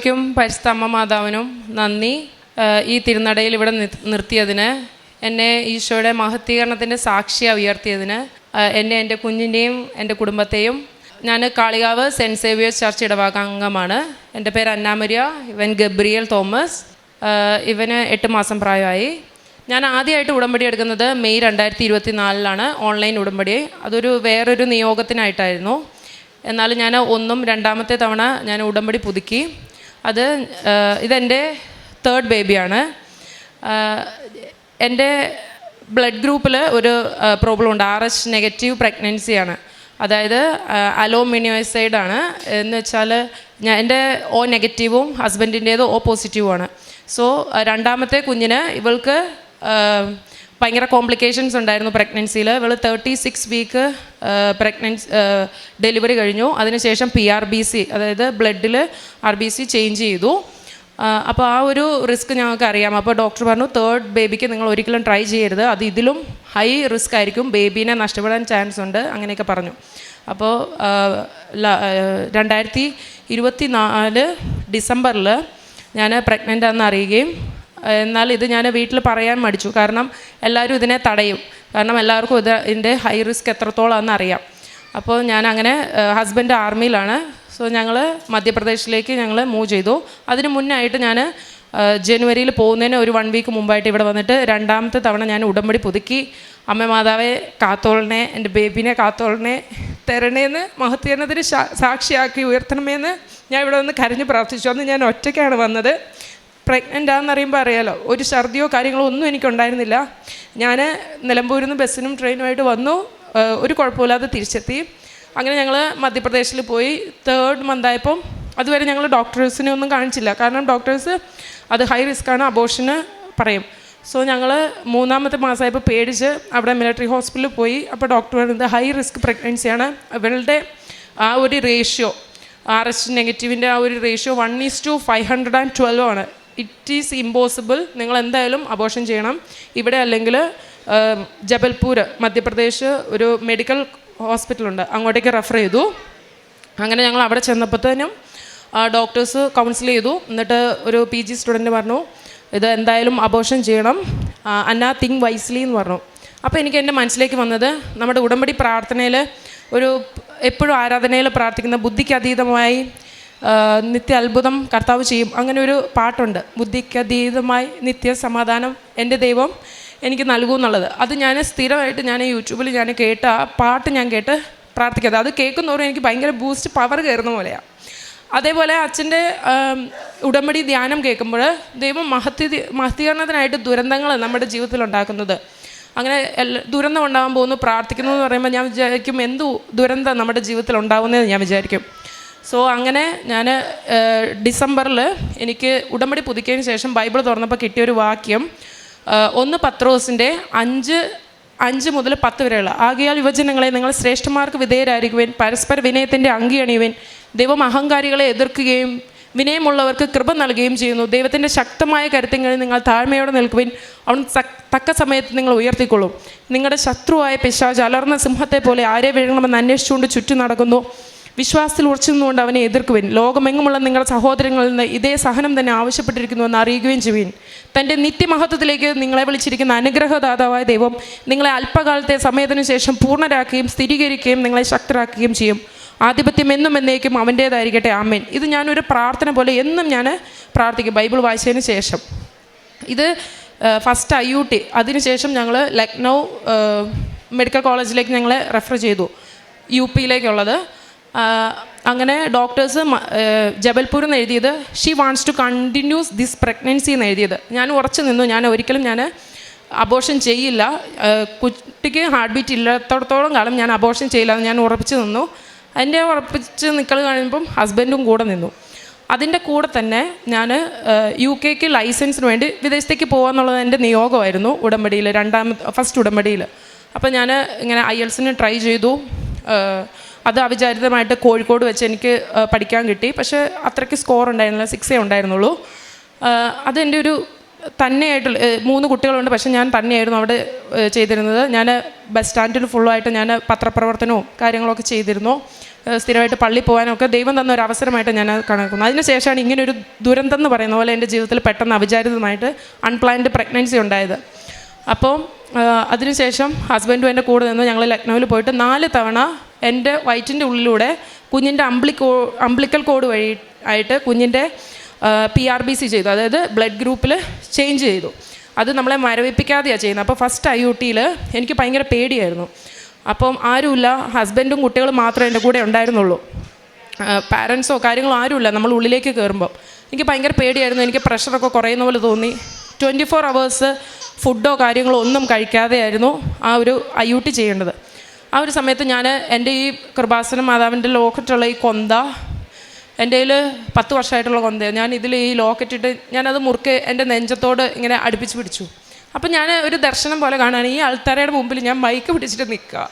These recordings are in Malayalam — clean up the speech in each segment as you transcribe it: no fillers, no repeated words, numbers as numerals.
ഈശോയ്ക്കും പരിശുദ്ധ അമ്മ മാതാവിനും നന്ദി. ഈ തിരുനടയിൽ ഇവിടെ നിർത്തിയതിന്, എന്നെ ഈശോയുടെ മഹത്വീകരണത്തിൻ്റെ സാക്ഷിയായി ഉയർത്തിയതിന്, എന്നെ എൻ്റെ കുഞ്ഞിൻ്റെയും എൻ്റെ കുടുംബത്തെയും. ഞാൻ കാളികാവ് സെൻറ്റ് സേവിയേഴ്സ് ചർച്ച് ഇടവക അംഗമാണ്. എൻ്റെ പേര് അന്നാമരിയ. ഇവൻ ഗബ്രിയേൽ തോമസ്. ഇവന് 8 മാസം പ്രായമായി. ഞാൻ ആദ്യമായിട്ട് ഉടമ്പടി എടുക്കുന്നത് മെയ് 2024 ഓൺലൈൻ ഉടമ്പടി. അതൊരു വേറൊരു നിയോഗത്തിനായിട്ടായിരുന്നു. എന്നാലും ഞാൻ രണ്ടാമത്തെ തവണ ഞാൻ ഉടമ്പടി പുതുക്കി. ഇതെൻ്റെ 3rd ബേബിയാണ്. എൻ്റെ ബ്ലഡ് ഗ്രൂപ്പിൽ ഒരു പ്രോബ്ലം ഉണ്ട്. RH നെഗറ്റീവ് പ്രഗ്നൻസിയാണ്. അതായത് അലോമിനിയോസൈഡാണ്. എന്ന് വെച്ചാൽ എൻ്റെ O നെഗറ്റീവും ഹസ്ബൻഡിൻ്റേത് O പോസിറ്റീവുമാണ്. സോ രണ്ടാമത്തെ കുഞ്ഞിന് ഇവൾക്ക് ഭയങ്കര കോംപ്ലിക്കേഷൻസ് ഉണ്ടായിരുന്നു പ്രഗ്നൻസിയിൽ. ഇവൾ 36 വീക്ക് ഡെലിവറി കഴിഞ്ഞു. അതിനുശേഷം PRBC, അതായത് ബ്ലഡിൽ RBC ചേഞ്ച് ചെയ്തു. അപ്പോൾ ആ ഒരു റിസ്ക് ഞങ്ങൾക്ക് അറിയാം. അപ്പോൾ ഡോക്ടർ പറഞ്ഞു 3rd ബേബിക്ക് നിങ്ങൾ ഒരിക്കലും ട്രൈ ചെയ്യരുത്, അത് ഇതിലും ഹൈ റിസ്ക് ആയിരിക്കും, ബേബീനെ നഷ്ടപ്പെടാൻ ചാൻസ് ഉണ്ട്, അങ്ങനെയൊക്കെ പറഞ്ഞു. അപ്പോൾ 2024 ഡിസംബറിൽ ഞാൻ പ്രഗ്നൻ്റ് ആണെന്ന് അറിയുകയും, എന്നാൽ ഇത് ഞാൻ വീട്ടിൽ പറയാൻ മടിച്ചു. കാരണം എല്ലാവരും ഇതിനെ തടയും. കാരണം എല്ലാവർക്കും ഇതിൻ്റെ ഹൈ റിസ്ക് എത്രത്തോളമാണെന്ന് അറിയാം. അപ്പോൾ ഞാൻ അങ്ങനെ, ഹസ്ബൻഡ് ആർമിയിലാണ്. സോ ഞങ്ങൾ മധ്യപ്രദേശിലേക്ക് മൂവ് ചെയ്തു. അതിന് മുന്നായിട്ട് ഞാൻ ജനുവരിയിൽ പോകുന്നതിന് ഒരു 1 വീക്ക് മുമ്പായിട്ട് ഇവിടെ വന്നിട്ട് രണ്ടാമത്തെ തവണ ഞാൻ ഉടമ്പടി പുതുക്കി. അമ്മ മാതാവെ കാത്തോളണേ, എൻ്റെ ബേബിനെ കാത്തോളണേ, തരണേന്ന്, മഹത്വീകരണത്തിന് സാക്ഷിയാക്കി ഉയർത്തണമേന്ന് ഞാൻ ഇവിടെ വന്ന് കരഞ്ഞ് പ്രാർത്ഥിച്ചു. അന്ന് ഞാൻ ഒറ്റയ്ക്കാണ് വന്നത്. പ്രഗ്നൻ്റ് ആണെന്നറിയുമ്പോൾ അറിയാലോ, ഒരു ഛർദിയോ കാര്യങ്ങളോ ഒന്നും എനിക്കുണ്ടായിരുന്നില്ല. ഞാൻ നിലമ്പൂരിൽ നിന്ന് ബസ്സിനും ട്രെയിനുമായിട്ട് വന്നു. ഒരു കുഴപ്പമില്ലാതെ തിരിച്ചെത്തി. അങ്ങനെ ഞങ്ങൾ മധ്യപ്രദേശിൽ പോയി. 3rd മന്തായപ്പം അതുവരെ ഞങ്ങൾ ഡോക്ടേഴ്സിനെ ഒന്നും കാണിച്ചില്ല. കാരണം ഡോക്ടേഴ്സ് അത് ഹൈ റിസ്ക്കാണ്, അബോർഷന് പറയും. സോ ഞങ്ങൾ 3ാമത്തെ മാസമായപ്പോൾ പേടിച്ച് അവിടെ മിലിറ്ററി ഹോസ്പിറ്റലിൽ പോയി. അപ്പോൾ ഡോക്ടർ പറയുന്നത് ഹൈ റിസ്ക് പ്രഗ്നൻസിയാണ്. ഇവളുടെ ആ ഒരു റേഷ്യോ, RH നെഗറ്റീവിൻ്റെ ആ ഒരു റേഷ്യോ 1:512 ആണ്. ഇറ്റ് ഈസ് ഇമ്പോസിബിൾ, നിങ്ങൾ എന്തായാലും അബോർഷൻ ചെയ്യണം. ഇവിടെ അല്ലെങ്കിൽ ജബൽപൂർ, മധ്യപ്രദേശ് ഒരു മെഡിക്കൽ ഹോസ്പിറ്റലുണ്ട്, അങ്ങോട്ടേക്ക് റെഫർ ചെയ്തു. അങ്ങനെ ഞങ്ങൾ അവിടെ ചെന്നപ്പോഴത്തേനും ഡോക്ടേഴ്സ് കൗൺസിൽ ചെയ്തു. എന്നിട്ട് ഒരു PG സ്റ്റുഡൻറ്റ് പറഞ്ഞു ഇത് എന്തായാലും അബോർഷൻ ചെയ്യണം, അന്നാ തിങ്ക് വൈസ്ലി എന്ന് പറഞ്ഞു. അപ്പോൾ എനിക്ക് എൻ്റെ മനസ്സിലേക്ക് വന്നത്, നമ്മുടെ ഉടമ്പടി പ്രാർത്ഥനയിൽ എപ്പോഴും ആരാധനയിൽ പ്രാർത്ഥിക്കുന്ന ബുദ്ധിക്ക് അതീതമായി നിത്യ അത്ഭുതം കർത്താവ് ചെയ്യും, അങ്ങനെ ഒരു പാട്ടുണ്ട്. ബുദ്ധിക്കതീതമായി നിത്യ സമാധാനം എൻ്റെ ദൈവം എനിക്ക് നൽകൂ എന്നുള്ളത്. അത് ഞാൻ സ്ഥിരമായിട്ട് യൂട്യൂബിൽ കേട്ട് ആ പാട്ട് കേട്ട് പ്രാർത്ഥിക്കാതെ, അത് കേൾക്കുന്നവരും എനിക്ക് ഭയങ്കര ബൂസ്റ്റ് പവർ കയറുന്ന പോലെയാണ്. അതേപോലെ അച്ഛൻ്റെ ഉടമ്പടി ധ്യാനം കേൾക്കുമ്പോൾ ദൈവം മഹത്വീകരണത്തിനായിട്ട് ദുരന്തങ്ങൾ നമ്മുടെ ജീവിതത്തിൽ ഉണ്ടാക്കുന്നത്. അങ്ങനെ ദുരന്തം ഉണ്ടാകാൻ പോകുന്നു, പ്രാർത്ഥിക്കുന്നു എന്ന് പറയുമ്പോൾ ഞാൻ വിചാരിക്കും എന്തു ദുരന്തം നമ്മുടെ ജീവിതത്തിൽ ഉണ്ടാകുന്നതെന്ന് ഞാൻ വിചാരിക്കും. സോ അങ്ങനെ ഞാൻ ഡിസംബറിൽ എനിക്ക് ഉടമ്പടി പുതുക്കിയതിന് ശേഷം ബൈബിൾ തുറന്നപ്പോൾ കിട്ടിയൊരു വാക്യം 1 പത്രോസിൻ്റെ 5 മുതൽ 10 വരെയുള്ള, ആകയാൽ യുവജനങ്ങളെ നിങ്ങൾ ശ്രേഷ്ഠന്മാർക്ക് വിധേയരായിരിക്കുവിൻ, പരസ്പര വിനയത്തിൻ്റെ അങ്കി അണിയുവിൻ, ദൈവം അഹങ്കാരികളെ എതിർക്കുകയും വിനയമുള്ളവർക്ക് കൃപ നൽകുകയും ചെയ്യുന്നു. ദൈവത്തിൻ്റെ ശക്തമായ കരുത്തിങ്ങളിൽ നിങ്ങൾ താഴ്മയോടെ നിൽക്കുവിൻ, അവൻ തക്ക സമയത്ത് നിങ്ങൾ ഉയർത്തിക്കൊള്ളും. നിങ്ങളുടെ ശത്രുവായ പിശാച് അലർന്ന സിംഹത്തെ പോലെ ആരെ വീഴണമെന്ന് അന്വേഷിച്ചുകൊണ്ട് ചുറ്റും നടക്കുന്നു. വിശ്വാസത്തിൽ ഉറച്ചു നിന്നുകൊണ്ട് അവനെ എതിർക്കുവിൻ. ലോകമെങ്ങുമുള്ള നിങ്ങളുടെ സഹോദരങ്ങളിൽ നിന്ന് ഇതേ സഹനം തന്നെ ആവശ്യപ്പെട്ടിരിക്കുന്നുവെന്ന് അറിയുകയും ചെയ്യുവിൻ. തൻ്റെ നിത്യമഹത്വത്തിലേക്ക് നിങ്ങളെ വിളിച്ചിരിക്കുന്ന അനുഗ്രഹദാതാവായ ദൈവം നിങ്ങളെ അല്പകാലത്തെ സമയത്തിനു ശേഷം പൂർണ്ണരാക്കുകയും സ്ഥിരീകരിക്കുകയും നിങ്ങളെ ശക്തരാക്കുകയും ചെയ്യും. ആധിപത്യം എന്നും എന്നേക്കും അവൻ്റേതായിരിക്കട്ടെ, ആമേൻ. ഇത് ഞാനൊരു പ്രാർത്ഥന പോലെ എന്നും ഞാൻ പ്രാർത്ഥിക്കും ബൈബിൾ വായിച്ചതിന് ശേഷം. ഇത് ഫസ്റ്റ് IUT, അതിനുശേഷം ഞങ്ങൾ ലക്നൗ മെഡിക്കൽ കോളേജിലേക്ക് ഞങ്ങളെ റെഫർ ചെയ്തു, UP-യിലേക്കുള്ളത്. അങ്ങനെ ഡോക്ടേഴ്സ് ജബൽപൂരിൽ നിന്ന് എഴുതിയത് she wants to continues this pregnancy എന്ന് എഴുതിയത്. ഞാൻ ഉറച്ചു നിന്നു, ഒരിക്കലും അബോർഷൻ ചെയ്യില്ല, കുട്ടിക്ക് ഹാർട്ട് ബീറ്റ് ഇല്ലാത്തടത്തോളം കാലം ഞാൻ അബോർഷൻ ചെയ്യില്ല എന്ന് ഞാൻ ഉറപ്പിച്ച് നിന്നു. അതിൻ്റെ ഉറപ്പിച്ച് നിൽക്കൽ കഴിയുമ്പം ഹസ്ബൻഡും കൂടെ നിന്നു. അതിൻ്റെ കൂടെ തന്നെ ഞാൻ UK ലൈസൻസിന് വേണ്ടി വിദേശത്തേക്ക് പോകാമെന്നുള്ളത് എൻ്റെ നിയോഗമായിരുന്നു ഉടമ്പടിയിൽ, ഫസ്റ്റ് ഉടമ്പടിയിൽ. അപ്പോൾ ഞാൻ ഇങ്ങനെ IELTS ട്രൈ ചെയ്തു. അത് അവിചാരിതമായിട്ട് കോഴിക്കോട് വെച്ച് എനിക്ക് പഠിക്കാൻ കിട്ടി. പക്ഷേ അത്രയ്ക്ക് സ്കോർ ഉണ്ടായിരുന്നില്ല, 6 ഉണ്ടായിരുന്നുള്ളൂ. അതെൻ്റെ ഒരു തന്നെയായിട്ടുള്ള 3 കുട്ടികളുണ്ട്. പക്ഷേ ഞാൻ തന്നെയായിരുന്നു അവിടെ ചെയ്തിരുന്നത്. ഞാൻ ബസ് സ്റ്റാൻഡിൽ ഫുള്ളായിട്ട് ഞാൻ പത്രപ്രവർത്തനവും കാര്യങ്ങളൊക്കെ ചെയ്തിരുന്നു. സ്ഥിരമായിട്ട് പള്ളി പോകാനൊക്കെ ദൈവം തന്ന ഒരു അവസരമായിട്ട് ഞാൻ കണക്കുന്നു. അതിനുശേഷമാണ് ഇങ്ങനൊരു ദുരന്തം എന്ന് പറയുന്ന പോലെ എൻ്റെ ജീവിതത്തിൽ പെട്ടെന്ന് അവിചാരിതമായിട്ട് അൺപ്ലാൻഡ് പ്രഗ്നൻസി ഉണ്ടായത്. അപ്പോൾ അതിനുശേഷം ഹസ്ബൻഡും എൻ്റെ കൂടെ നിന്ന് ഞങ്ങൾ ലക്നൗവിൽ പോയിട്ട് 4 തവണ എൻ്റെ വയറ്റിൻ്റെ ഉള്ളിലൂടെ കുഞ്ഞിൻ്റെ അംബ്ലിക്കൽ കോഡ് വഴി ആയിട്ട് കുഞ്ഞിൻ്റെ PRBC ചെയ്തു, അതായത് ബ്ലഡ് ഗ്രൂപ്പിൽ ചേഞ്ച് ചെയ്തു. അത് നമ്മളെ മരവിപ്പിക്കാതെയാണ് ചെയ്യുന്നത്. അപ്പോൾ ഫസ്റ്റ് IUTയിൽ എനിക്ക് ഭയങ്കര പേടിയായിരുന്നു. അപ്പം ആരുമില്ല, ഹസ്ബൻഡും കുട്ടികളും മാത്രമേ എൻ്റെ കൂടെ ഉണ്ടായിരുന്നുള്ളൂ. പാരൻസോ കാര്യങ്ങളോ ആരുമില്ല. നമ്മൾ ഉള്ളിലേക്ക് കയറുമ്പോൾ എനിക്ക് ഭയങ്കര പേടിയായിരുന്നു. എനിക്ക് പ്രഷറൊക്കെ കുറയുന്ന പോലെ തോന്നി. 24 hours ഫുഡോ കാര്യങ്ങളോ ഒന്നും കഴിക്കാതെയായിരുന്നു ആ ഒരു IUT ചെയ്യേണ്ടത്. ആ ഒരു സമയത്ത് ഞാൻ എൻ്റെ ഈ കൃപാസന മാതാവിൻ്റെ ലോക്കറ്റുള്ള ഈ കൊന്ത, എൻ്റെ കയ്യിൽ 10 വർഷമായിട്ടുള്ള കൊന്തയാണ്. ഞാൻ ഇതിൽ ഈ ലോക്കറ്റിട്ട് ഞാനത് മുറുക്കെ എൻ്റെ നെഞ്ചത്തോട് ഇങ്ങനെ അടുപ്പിച്ച് പിടിച്ചു. അപ്പം ഞാൻ ഒരു ദർശനം പോലെ കാണാൻ ഈ ആൾത്താരയുടെ മുമ്പിൽ ഞാൻ മൈക്ക് പിടിച്ചിട്ട് നിൽക്കുക.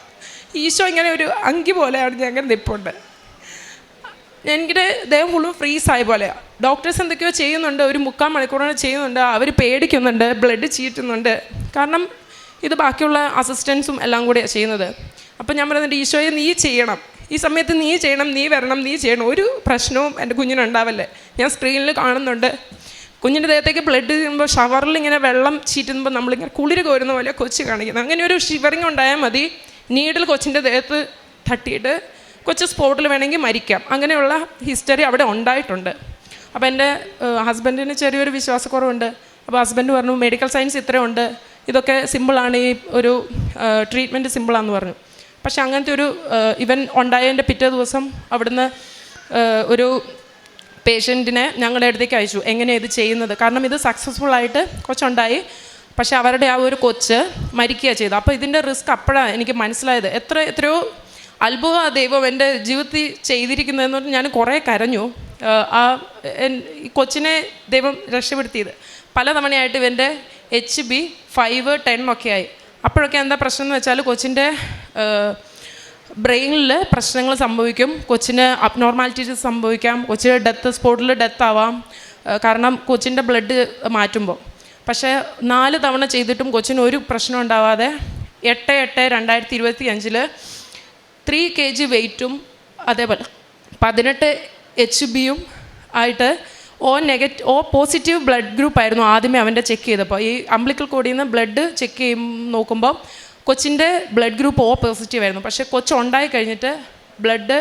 ഈശോ ഇങ്ങനെ ഒരു അങ്കി പോലെയാണ് ഞാൻ ഇങ്ങനെ നിൽപ്പുണ്ട്. എനിക്കിടെ ദേഹം ഫുള്ളും ഫ്രീസായ പോലെയാണ്. ഡോക്ടേഴ്സ് എന്തൊക്കെയോ ചെയ്യുന്നുണ്ട്, ഒരു 3/4 മണിക്കൂറാണ് ചെയ്യുന്നുണ്ട്. അവർ പേടിക്കുന്നുണ്ട്, ബ്ലഡ് ചീറ്റുന്നുണ്ട്. കാരണം ഇത് ബാക്കിയുള്ള അസിസ്റ്റൻസും എല്ലാം കൂടെയാണ് ചെയ്യുന്നത്. അപ്പം ഞാൻ പറയുന്നുണ്ട്, ഈശോയെ നീ ചെയ്യണം, ഈ സമയത്ത് നീ ചെയ്യണം, നീ വരണം, നീ ചെയ്യണം, ഒരു പ്രശ്നവും എൻ്റെ കുഞ്ഞിനുണ്ടാവല്ലേ. ഞാൻ സ്ക്രീനിൽ കാണുന്നുണ്ട് കുഞ്ഞിൻ്റെ ദേഹത്തേക്ക് ബ്ലഡ് ചെയ്യുമ്പോൾ ഷവറിൽ ഇങ്ങനെ വെള്ളം ചീറ്റുമ്പോൾ നമ്മളിങ്ങനെ കുളിര് കോരുന്ന പോലെ കൊച്ച് കാണിക്കുന്നത്. അങ്ങനെ ഒരു ഷിവറിങ് ഉണ്ടായാൽ മതി, നീഡിൽ കൊച്ചിൻ്റെ ദേഹത്ത് തട്ടിയിട്ട് കൊച്ച് സ്പോട്ടിൽ വേണമെങ്കിൽ മരിക്കാം. അങ്ങനെയുള്ള ഹിസ്റ്ററി അവിടെ ഉണ്ടായിട്ടുണ്ട്. അപ്പോൾ എൻ്റെ ഹസ്ബൻഡിന് ചെറിയൊരു വിശ്വാസക്കുറവുണ്ട്. അപ്പോൾ ഹസ്ബൻഡ് പറഞ്ഞു മെഡിക്കൽ സയൻസ് ഇത്രയുണ്ട്, ഇതൊക്കെ സിമ്പിളാണ്, ഈ ഒരു ട്രീറ്റ്മെൻറ്റ് സിമ്പിളാണെന്ന് പറഞ്ഞു. പക്ഷെ അങ്ങനത്തെ ഒരു ഇവൻ ഉണ്ടായതിൻ്റെ പിറ്റേ ദിവസം അവിടുന്ന് ഒരു പേഷ്യൻറ്റിനെ ഞങ്ങളുടെ അടുത്തേക്ക് അയച്ചു, എങ്ങനെയാണ് ഇത് ചെയ്യുന്നത്. കാരണം ഇത് സക്സസ്ഫുള്ളായിട്ട് കൊച്ചുണ്ടായി, പക്ഷേ അവരുടെ ആ ഒരു കൊച്ച് മരിക്കുക ചെയ്തു. അപ്പോൾ ഇതിൻ്റെ റിസ്ക് അപ്പോഴാണ് എനിക്ക് മനസ്സിലായത്. എത്രയോ അത്ഭുത ദൈവം എൻ്റെ ജീവിതത്തിൽ ചെയ്തിരിക്കുന്നതെന്ന് പറഞ്ഞാൽ ഞാൻ കുറേ കരഞ്ഞു. ഈ കൊച്ചിനെ ദൈവം രക്ഷപ്പെടുത്തിയത്. പലതവണയായിട്ട് ഇവൻ്റെ HB 5, 10 ഒക്കെ ആയി. അപ്പോഴൊക്കെ എന്താ പ്രശ്നം എന്ന് വെച്ചാൽ കൊച്ചിൻ്റെ ബ്രെയിനിൽ പ്രശ്നങ്ങൾ സംഭവിക്കും, കൊച്ചിന് അബ്നോർമാലിറ്റീസ് സംഭവിക്കാം, കൊച്ചിന് സ്പോട്ടിൽ ഡെത്ത് ആവാം, കാരണം കൊച്ചിൻ്റെ ബ്ലഡ് മാറ്റുമ്പോൾ. പക്ഷേ 4 തവണ ചെയ്തിട്ടും കൊച്ചിന് ഒരു പ്രശ്നം ഉണ്ടാവാതെ 8/8/2025 3 kg വെയ്റ്റും അതേപോലെ 18 HBയും ആയിട്ട് O പോസിറ്റീവ് ബ്ലഡ് ഗ്രൂപ്പായിരുന്നു ആദ്യമേ അവൻ്റെ ചെക്ക് ചെയ്തപ്പോൾ. ഈ അംബ്ലിക്കൽ കോഡിൽ നിന്ന് ബ്ലഡ് ചെക്ക് നോക്കുമ്പോൾ കൊച്ചിൻ്റെ ബ്ലഡ് ഗ്രൂപ്പ് O പോസിറ്റീവ് ആയിരുന്നു. പക്ഷേ കൊച്ചുണ്ടായി കഴിഞ്ഞിട്ട് ബ്ലഡ്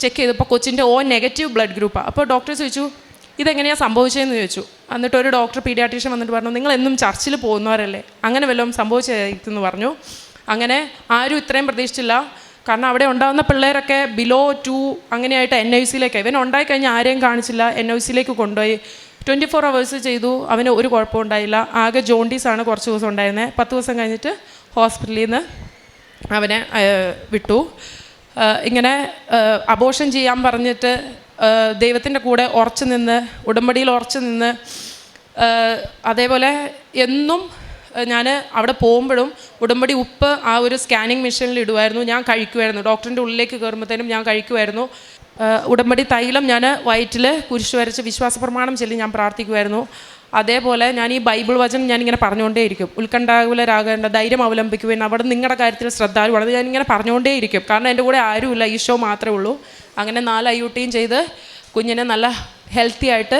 ചെക്ക് ചെയ്തപ്പോൾ കൊച്ചിൻ്റെ O ബ്ലഡ് ഗ്രൂപ്പാണ്. അപ്പോൾ ഡോക്ടർ ചോദിച്ചു ഇതെങ്ങനെയാണ് സംഭവിച്ചതെന്ന് ചോദിച്ചു. എന്നിട്ട് ഒരു ഡോക്ടർ പീഡിയാട്രീഷ്യൻ വന്നിട്ട് പറഞ്ഞു, നിങ്ങൾ എന്നും ചർച്ചിൽ പോകുന്നവരല്ലേ, അങ്ങനെ വല്ലതും സംഭവിച്ചതെന്ന് പറഞ്ഞു. അങ്ങനെ ആരും ഇത്രയും പ്രതീക്ഷിച്ചില്ല. കാരണം അവിടെ ഉണ്ടാകുന്ന പിള്ളേരൊക്കെ below 2 അങ്ങനെയായിട്ട് NICയിലേക്ക്, ഇവൻ ഉണ്ടായിക്കഴിഞ്ഞാൽ ആരെയും കാണിച്ചില്ല, NICയിലേക്ക് കൊണ്ടുപോയി 24 hours ചെയ്തു. അവന് ഒരു കുഴപ്പമുണ്ടായില്ല. ആകെ ജോണ്ടീസാണ് കുറച്ച് ദിവസം ഉണ്ടായിരുന്നത്. 10 ദിവസം കഴിഞ്ഞിട്ട് ഹോസ്പിറ്റലിൽ നിന്ന് അവനെ വിട്ടു. ഇങ്ങനെ അബോർഷൻ ചെയ്യാൻ പറഞ്ഞിട്ട് ദൈവത്തിൻ്റെ കൂടെ ഉറച്ചു നിന്ന്, ഉടമ്പടിയിൽ ഉറച്ചു നിന്ന്, അതേപോലെ എന്നും ഞാൻ അവിടെ പോകുമ്പോഴും ഉടമ്പടി ഉപ്പ് ആ ഒരു സ്കാനിങ് മെഷീനിൽ ഇടുമായിരുന്നു. ഞാൻ കഴിക്കുമായിരുന്നു. ഡോക്ടറിൻ്റെ ഉള്ളിലേക്ക് കയറുമ്പോഴത്തേനും ഞാൻ കഴിക്കുമായിരുന്നു. ഉടമ്പടി തൈലം ഞാൻ വയറ്റിൽ കുരിശ് വരച്ച് വിശ്വാസ പ്രമാണം ചൊല്ലി ഞാൻ പ്രാർത്ഥിക്കുമായിരുന്നു. അതേപോലെ ഞാൻ ഈ ബൈബിൾ വചനം ഞാനിങ്ങനെ പറഞ്ഞുകൊണ്ടേയിരിക്കും. ഉത്കണ്ഠാകുലരാകേണ്ട, ധൈര്യം അവലംബിക്കുവാൻ, അവിടെ നിങ്ങളുടെ കാര്യത്തിൽ ശ്രദ്ധാലുവാണ്. ഞാനിങ്ങനെ പറഞ്ഞുകൊണ്ടേയിരിക്കും. കാരണം എൻ്റെ കൂടെ ആരുമില്ല, ഈശോ മാത്രമേ ഉള്ളൂ. അങ്ങനെ 4 IUTയും ചെയ്ത് കുഞ്ഞിനെ നല്ല ഹെൽത്തി ആയിട്ട്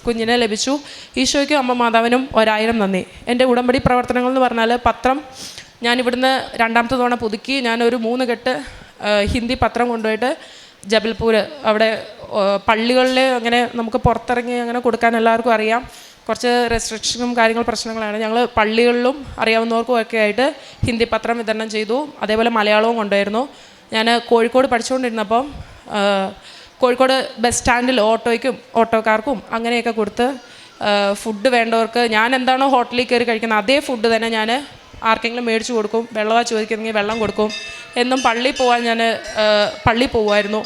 കുഞ്ഞിനെ ലഭിച്ചു. ഈശോയ്ക്കും അമ്മ മാതാവിനും 1000 നന്ദി. എൻ്റെ ഉടമ്പടി പ്രവർത്തനങ്ങൾ എന്ന് പറഞ്ഞാൽ പത്രം ഞാനിവിടുന്ന് 2ാമത്തെ തവണ പുതുക്കി. ഞാനൊരു 3 കെട്ട് ഹിന്ദി പത്രം കൊണ്ടുപോയിട്ട് ജബൽപൂർ അവിടെ പള്ളികളിൽ അങ്ങനെ നമുക്ക് പുറത്തിറങ്ങി അങ്ങനെ കൊടുക്കാൻ എല്ലാവർക്കും അറിയാം. കുറച്ച് റെസ്ട്രിക്ഷനും പ്രശ്നങ്ങളാണ്. ഞങ്ങൾ പള്ളികളിലും അറിയാവുന്നവർക്കും ഒക്കെ ആയിട്ട് ഹിന്ദി പത്രം വിതരണം ചെയ്തു. അതേപോലെ മലയാളവും കൊണ്ടുവരുന്നു. ഞാൻ കോഴിക്കോട് പഠിച്ചുകൊണ്ടിരുന്നപ്പം കോഴിക്കോട് ബസ് സ്റ്റാൻഡിൽ ഓട്ടോക്കാർക്കും അങ്ങനെയൊക്കെ കൊടുത്ത് ഫുഡ് വേണ്ടവർക്ക് ഞാൻ എന്താണോ ഹോട്ടലിൽ കയറി കഴിക്കുന്നത് അതേ ഫുഡ് തന്നെ ഞാൻ ആർക്കെങ്കിലും മേടിച്ച് കൊടുക്കും. വെള്ളമാണ് ചോദിക്കുന്നെങ്കിൽ വെള്ളം കൊടുക്കും. എന്നും പള്ളിയിൽ പോകാൻ ഞാൻ പള്ളിയിൽ പോകുമായിരുന്നു.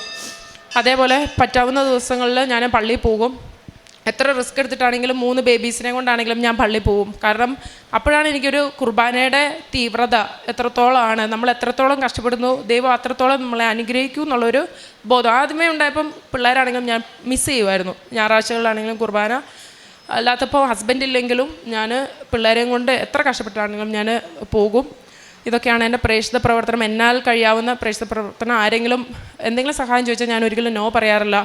അതേപോലെ പറ്റാവുന്ന ദിവസങ്ങളിൽ ഞാൻ പള്ളിയിൽ പോകും. എത്ര റിസ്ക് എടുത്തിട്ടാണെങ്കിലും 3 ബേബീസിനെ കൊണ്ടാണെങ്കിലും ഞാൻ പള്ളിയിൽ പോകും. കാരണം അപ്പോഴാണ് എനിക്കൊരു കുർബാനയുടെ തീവ്രത എത്രത്തോളമാണ്, നമ്മൾ എത്രത്തോളം കഷ്ടപ്പെടുന്നു, ദൈവം അത്രത്തോളം നമ്മളെ അനുഗ്രഹിക്കും എന്നുള്ളൊരു ബോധം ആദ്യമേ ഉണ്ടായപ്പം. പിള്ളേരാണെങ്കിലും ഞാൻ മിസ് ചെയ്യുമായിരുന്നു. ഞായറാഴ്ചകളിലാണെങ്കിലും കുർബാന അല്ലാത്തപ്പോൾ ഹസ്ബൻഡ് ഇല്ലെങ്കിലും ഞാൻ പിള്ളേരെയും കൊണ്ട് എത്ര കഷ്ടപ്പെട്ടാണെങ്കിലും ഞാൻ പോകും. ഇതൊക്കെയാണ് എൻ്റെ പ്രേക്ഷിത പ്രവർത്തനം. എന്നാൽ കഴിയാവുന്ന പ്രേക്ഷിത പ്രവർത്തനം. ആരെങ്കിലും എന്തെങ്കിലും സഹായം ചോദിച്ചാൽ ഞാൻ ഒരിക്കലും നോ പറയാറില്ല.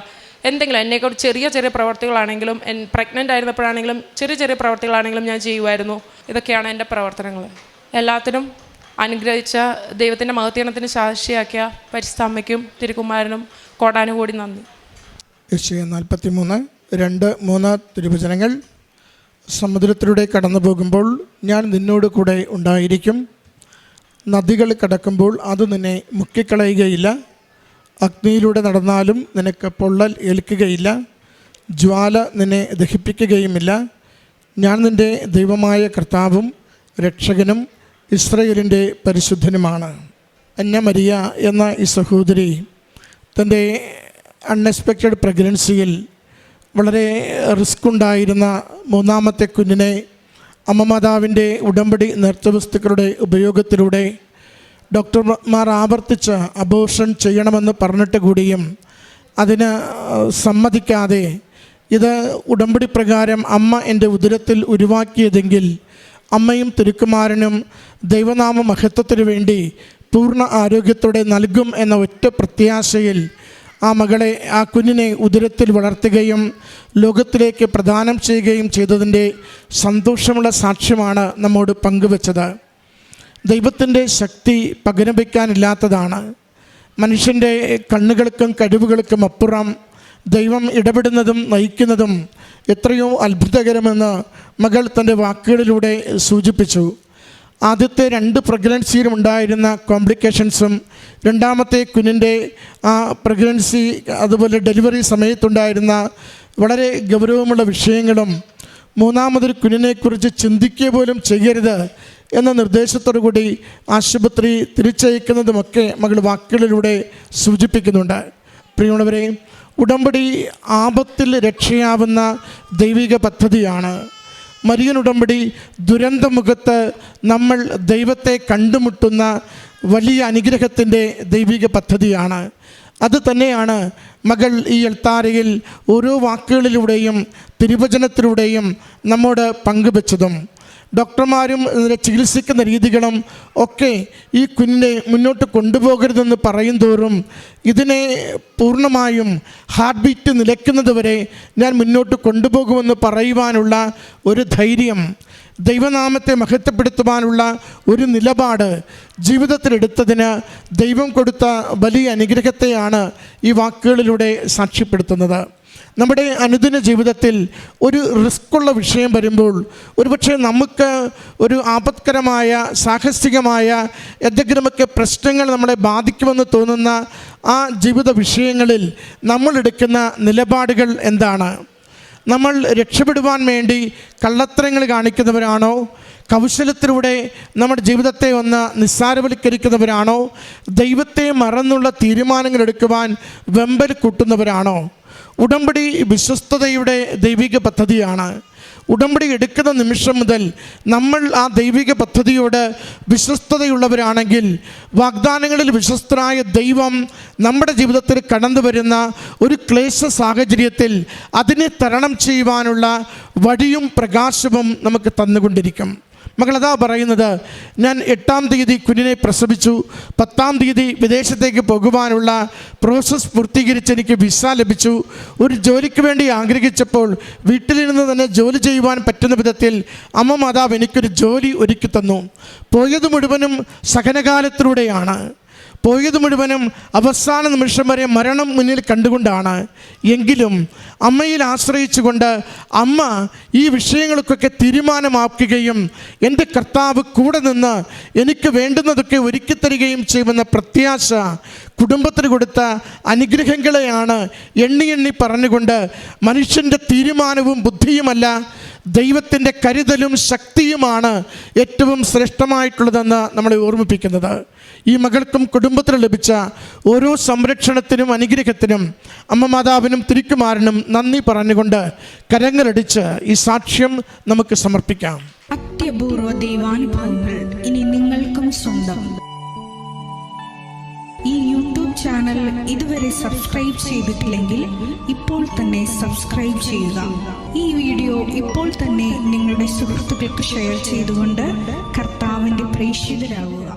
എന്തെങ്കിലും എന്നെക്കൊണ്ട് ചെറിയ ചെറിയ പ്രവർത്തികളാണെങ്കിലും, പ്രഗ്നൻ്റ് ആയിരുന്നപ്പോഴാണെങ്കിലും ചെറിയ ചെറിയ പ്രവർത്തികളാണെങ്കിലും ഞാൻ ചെയ്യുമായിരുന്നു. ഇതൊക്കെയാണ് എൻ്റെ പ്രവർത്തനങ്ങൾ. എല്ലാത്തിനും അനുഗ്രഹിച്ച ദൈവത്തിൻ്റെ മഹത്വത്തിന് സാക്ഷിയാക്കിയ പരിശുദ്ധ അമ്മയ്ക്കും തിരുക്കുമാരനും കോടാനുകൂടി നന്ദി. യെശയ്യാ 43:2-3 തിരുവചനങ്ങൾ. സമുദ്രത്തിലൂടെ കടന്നു പോകുമ്പോൾ ഞാൻ നിന്നോട് കൂടെ ഉണ്ടായിരിക്കും. നദികൾ കടക്കുമ്പോൾ അത് നിന്നെ മുക്കിക്കളയുകയില്ല. അഗ്നിയിലൂടെ നടന്നാലും നിനക്ക് പൊള്ളൽ ഏൽക്കുകയില്ല. ജ്വാല നിന്നെ ദഹിപ്പിക്കുകയുമില്ല. ഞാൻ നിൻ്റെ ദൈവമായ കർത്താവും രക്ഷകനും ഇസ്രായേലിൻ്റെ പരിശുദ്ധനുമാണ്. അന്ന മരിയ എന്ന ഈ സഹോദരി തൻ്റെ അൺഎക്സ്പെക്റ്റഡ് പ്രഗ്നൻസിയിൽ വളരെ റിസ്ക് ഉണ്ടായിരുന്ന മൂന്നാമത്തെ കുഞ്ഞിനെ അമ്മമാതാവിൻ്റെ ഉടമ്പടി നേർച്ചവസ്തുക്കളുടെ ഉപയോഗത്തിലൂടെ ഡോക്ടർമാർ ആവർത്തിച്ച് അബോർഷൻ ചെയ്യണമെന്ന് പറഞ്ഞിട്ട് കൂടിയും അതിന് സമ്മതിക്കാതെ, ഇത് ഉടമ്പടി പ്രകാരം അമ്മ എൻ്റെ ഉദരത്തിൽ ഉരുവാക്കിയതെങ്കിൽ അമ്മയും തിരുക്കുമാരനും ദൈവനാമ മഹത്വത്തിനു വേണ്ടി പൂർണ്ണ ആരോഗ്യത്തോടെ നൽകും എന്ന ഒറ്റ പ്രത്യാശയിൽ ആ കുഞ്ഞിനെ ഉദരത്തിൽ വളർത്തുകയും ലോകത്തിലേക്ക് പ്രദാനം ചെയ്യുകയും ചെയ്തതിൻ്റെ സന്തോഷമുള്ള സാക്ഷ്യമാണ് നമ്മോട് പങ്കുവച്ചത്. ദൈവത്തിൻ്റെ ശക്തി പകരം വയ്ക്കാനില്ലാത്തതാണ്. മനുഷ്യൻ്റെ കണ്ണുകൾക്കും കഴിവുകൾക്കും അപ്പുറം ദൈവം ഇടപെടുന്നതും നയിക്കുന്നതും എത്രയോ അത്ഭുതകരമെന്ന് മകൾ തൻ്റെ വാക്കുകളിലൂടെ സൂചിപ്പിച്ചു. ആദ്യത്തെ 2 പ്രഗ്നൻസിയിലും ഉണ്ടായിരുന്ന കോംപ്ലിക്കേഷൻസും രണ്ടാമത്തെ കുഞ്ഞിൻ്റെ ആ പ്രഗ്നൻസി അതുപോലെ ഡെലിവറി സമയത്തുണ്ടായിരുന്ന വളരെ ഗൗരവമുള്ള വിഷയങ്ങളും മൂന്നാമതൊരു കുഞ്ഞിനെക്കുറിച്ച് ചിന്തിക്കുക പോലും ചെയ്യരുത് എന്ന നിർദ്ദേശത്തോടു കൂടി ആശുപത്രി തിരിച്ചയക്കുന്നതുമൊക്കെ മകൾ വാക്കുകളിലൂടെ സൂചിപ്പിക്കുന്നുണ്ട്. പ്രിയമുള്ളവരെ, ഉടമ്പടി ആപത്തിൽ രക്ഷയാവുന്ന ദൈവിക പദ്ധതിയാണ്. മരിയൻ ഉടമ്പടി ദുരന്തമുഖത്ത് നമ്മൾ ദൈവത്തെ കണ്ടുമുട്ടുന്ന വലിയ അനുഗ്രഹത്തിൻ്റെ ദൈവിക പദ്ധതിയാണ്. അത് തന്നെയാണ് മകൾ ഈ എൽത്താരയിൽ ഓരോ വാക്കുകളിലൂടെയും തിരുവചനത്തിലൂടെയും നമ്മോട് പങ്കുവച്ചതും. ഡോക്ടർമാരും ചികിത്സിക്കുന്ന രീതികളും ഒക്കെ ഈ കുഞ്ഞിനെ മുന്നോട്ട് കൊണ്ടുപോകരുതെന്ന് പറയും തോറും ഇതിനെ പൂർണ്ണമായും ഹാർട്ട് ബീറ്റ് നിലയ്ക്കുന്നതുവരെ ഞാൻ മുന്നോട്ട് കൊണ്ടുപോകുമെന്ന് പറയുവാനുള്ള ഒരു ധൈര്യം, ദൈവനാമത്തെ മഹത്വപ്പെടുത്തുവാനുള്ള ഒരു നിലപാട് ജീവിതത്തിലെടുത്തതിന് ദൈവം കൊടുത്ത വലിയ അനുഗ്രഹത്തെയാണ് ഈ വാക്കുകളിലൂടെ സാക്ഷ്യപ്പെടുത്തുന്നത്. നമ്മുടെ അനുദിന ജീവിതത്തിൽ ഒരു റിസ്ക്കുള്ള വിഷയം വരുമ്പോൾ ഒരുപക്ഷെ നമുക്ക് ഒരു ആപത്കരമായ സാഹസികമായ എന്തെങ്കിലുമൊക്കെ പ്രശ്നങ്ങൾ നമ്മളെ ബാധിക്കുമെന്ന് തോന്നുന്ന ആ ജീവിത വിഷയങ്ങളിൽ നമ്മളെടുക്കുന്ന നിലപാടുകൾ എന്താണ്? നമ്മൾ രക്ഷപ്പെടുവാൻ വേണ്ടി കള്ളത്തരങ്ങൾ കാണിക്കുന്നവരാണോ? കൗശലത്തിലൂടെ നമ്മുടെ ജീവിതത്തെ ഒന്ന് നിസ്സാരവൽക്കരിക്കുന്നവരാണോ? ദൈവത്തെ മറന്നുള്ള തീരുമാനങ്ങൾ എടുക്കുവാൻ വെമ്പൽ കൂട്ടുന്നവരാണോ? ഉടമ്പടി വിശ്വസ്തതയുടെ ദൈവിക പദ്ധതിയാണ്. ഉടമ്പടി എടുക്കുന്ന നിമിഷം മുതൽ നമ്മൾ ആ ദൈവിക പദ്ധതിയോട് വിശ്വസ്തതയുള്ളവരാണെങ്കിൽ വാഗ്ദാനങ്ങളിൽ വിശ്വസ്തനായ ദൈവം നമ്മുടെ ജീവിതത്തിൽ കടന്നു വരുന്ന ഒരു ക്ലേശ സാഹചര്യത്തിൽ അതിനെ തരണം ചെയ്യുവാനുള്ള വഴിയും പ്രകാശവും നമുക്ക് തന്നുകൊണ്ടിരിക്കും. മകളതാ പറയുന്നത്, ഞാൻ 8-ാം തീയതി കുഞ്ഞിനെ പ്രസവിച്ചു, 10-ാം തീയതി വിദേശത്തേക്ക് പോകുവാനുള്ള പ്രോസസ്സ് പൂർത്തീകരിച്ച് എനിക്ക് വിസ ലഭിച്ചു. ഒരു ജോലിക്ക് വേണ്ടി ആഗ്രഹിച്ചപ്പോൾ വീട്ടിലിരുന്ന് തന്നെ ജോലി ചെയ്യുവാൻ പറ്റുന്ന വിധത്തിൽ അമ്മ മാതാവ് എനിക്കൊരു ജോലി ഒരുക്കി തന്നു. പോയത് മുഴുവനും സഹനകാലത്തിലൂടെയാണ്. പോയത് മുഴുവനും അവസാന നിമിഷം വരെ മരണം മുന്നിൽ കണ്ടുകൊണ്ടാണ്. എങ്കിലും അമ്മയിൽ ആശ്രയിച്ചുകൊണ്ട് അമ്മ ഈ വിഷയങ്ങൾക്കൊക്കെ തീരുമാനമാക്കുകയും എൻ്റെ കർത്താവ് കൂടെ നിന്ന് എനിക്ക് വേണ്ടുന്നതൊക്കെ ഒരുക്കി തരികയും ചെയ്യുമെന്ന പ്രത്യാശ കുടുംബത്തിന് കൊടുത്ത അനുഗ്രഹങ്ങളെയാണ് എണ്ണി എണ്ണി പറഞ്ഞുകൊണ്ട് മനുഷ്യൻ്റെ തീരുമാനവും ബുദ്ധിയുമല്ല, ദൈവത്തിൻ്റെ കരുതലും ശക്തിയുമാണ് ഏറ്റവും ശ്രേഷ്ഠമായിട്ടുള്ളതെന്ന് നമ്മളെ ഓർമ്മിപ്പിക്കുന്നത്. ഈ മകൾക്കും കുടുംബത്തിന് ലഭിച്ച ഓരോ സംരക്ഷണത്തിനും അനുഗ്രഹത്തിനും അമ്മ മാതാവിനും തിരുക്കുമാരനും നന്ദി പറഞ്ഞുകൊണ്ട് കരങ്ങളടിച്ച് ഈ സാക്ഷ്യം നമുക്ക് സമർപ്പിക്കാം. അത്യപൂർവ ദൈവാനുഭവങ്ങൾ ഇനി നിങ്ങൾക്കും സ്വന്തം. ഈ യൂട്യൂബ് ചാനൽ ചാനൽ ഇതുവരെ സബ്സ്ക്രൈബ് ചെയ്തിട്ടില്ലെങ്കിൽ ഇപ്പോൾ തന്നെ സബ്സ്ക്രൈബ് ചെയ്യുക. ഈ വീഡിയോ ഇപ്പോൾ തന്നെ നിങ്ങളുടെ സുഹൃത്തുക്കൾക്ക് ഷെയർ ചെയ്തുകൊണ്ട് കർത്താവിൻ്റെ പ്രേക്ഷിതരാകുക.